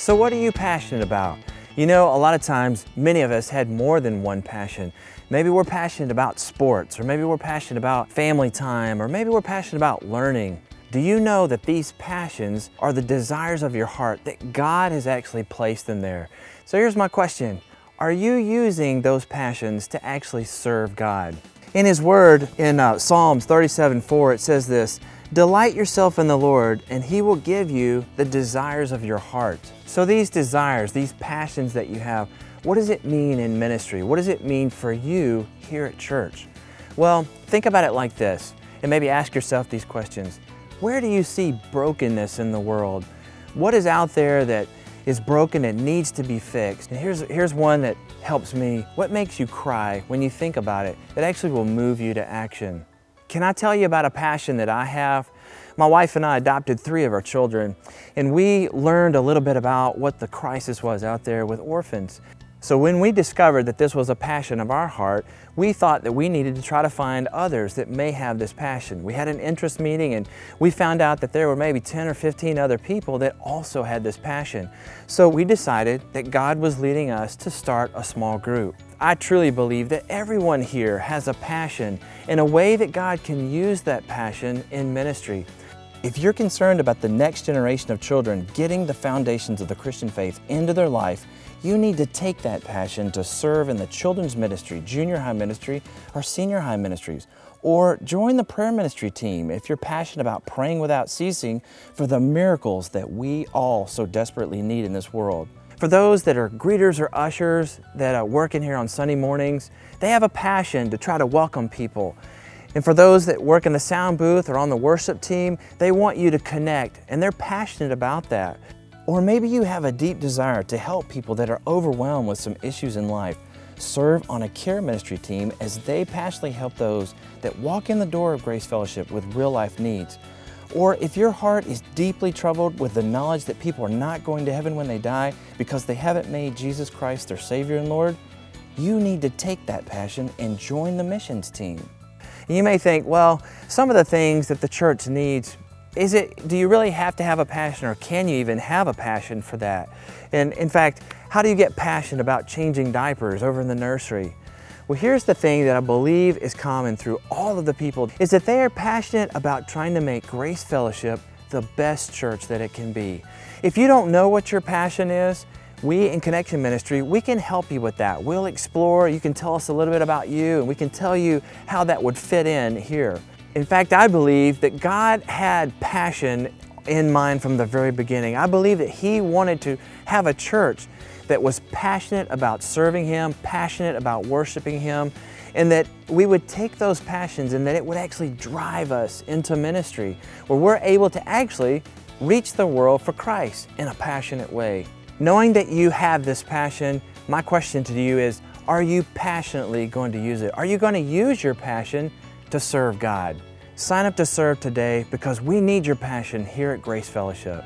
So what are you passionate about? You know, a lot of times, many of us had more than one passion. Maybe we're passionate about sports, or maybe we're passionate about family time, or maybe we're passionate about learning. Do you know that these passions are the desires of your heart, that God has actually placed them there? So here's my question. Are you using those passions to actually serve God? In His Word, in Psalms 37:4, it says this, "Delight yourself in the Lord, and He will give you the desires of your heart." So these desires, these passions that you have, what does it mean in ministry? What does it mean for you here at church? Well, think about it like this, and maybe ask yourself these questions. Where do you see brokenness in the world? What is out there that is broken and needs to be fixed? And here's one that helps me. What makes you cry when you think about it that actually will move you to action? Can I tell you about a passion that I have? My wife and I adopted 3 of our children, and we learned a little bit about what the crisis was out there with orphans. So when we discovered that this was a passion of our heart, we thought that we needed to try to find others that may have this passion. We had an interest meeting and we found out that there were maybe 10 or 15 other people that also had this passion. So we decided that God was leading us to start a small group. I truly believe that everyone here has a passion and a way that God can use that passion in ministry. If you're concerned about the next generation of children getting the foundations of the Christian faith into their life, you need to take that passion to serve in the children's ministry, junior high ministry, or senior high ministries. Or join the prayer ministry team if you're passionate about praying without ceasing for the miracles that we all so desperately need in this world. For those that are greeters or ushers that are working here on Sunday mornings, they have a passion to try to welcome people. And for those that work in the sound booth or on the worship team, they want you to connect, and they're passionate about that. Or maybe you have a deep desire to help people that are overwhelmed with some issues in life. Serve on a care ministry team as they passionately help those that walk in the door of Grace Fellowship with real life needs. Or if your heart is deeply troubled with the knowledge that people are not going to heaven when they die because they haven't made Jesus Christ their Savior and Lord, you need to take that passion and join the missions team. And you may think, well, some of the things that the church needs, do you really have to have a passion, or can you even have a passion for that? And in fact, how do you get passionate about changing diapers over in the nursery? Well, here's the thing that I believe is common through all of the people, is that they are passionate about trying to make Grace Fellowship the best church that it can be. If you don't know what your passion is, we in Connection Ministry, we can help you with that. We'll explore, you can tell us a little bit about you, and we can tell you how that would fit in here. In fact, I believe that God had passion in mind from the very beginning. I believe that He wanted to have a church that was passionate about serving Him, passionate about worshiping Him, and that we would take those passions and that it would actually drive us into ministry where we're able to actually reach the world for Christ in a passionate way. Knowing that you have this passion, my question to you is, are you passionately going to use it? Are you going to use your passion to serve God? Sign up to serve today because we need your passion here at Grace Fellowship.